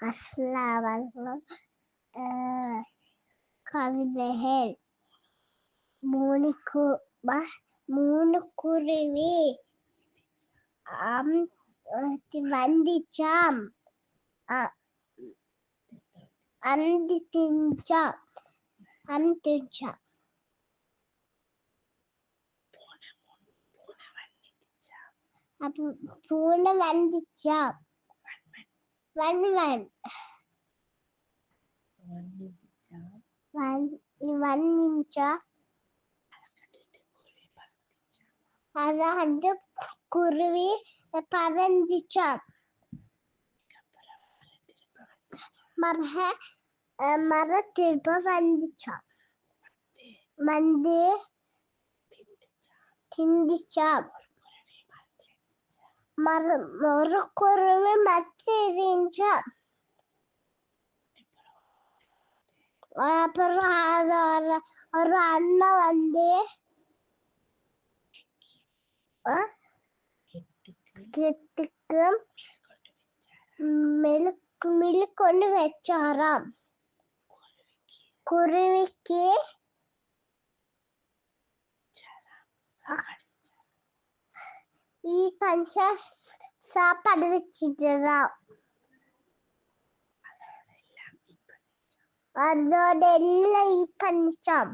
அஸ்லாவல்லம் கவிதைகள். மூணு குருவி வந்துச்சாம். அந்தி தின்ச்சாம். அப்ப பூனை வந்துச்சாம். அது குருவி பறந்துச்சாம். மர திரும்ப வந்துச்சாம். வந்து திண்டிச்சாம். ஒரு குருவி மத்திருந்துச்சாம். அப்புறம் ஒரு அண்ணன் வந்து கெட்டுக்கு மிளு வச்சாராம். குருவிக்கு பஞ்சா சாப்பாடு வச்சுட்டாராம். அதோட எல்லாம் பண்ணிச்சாம்.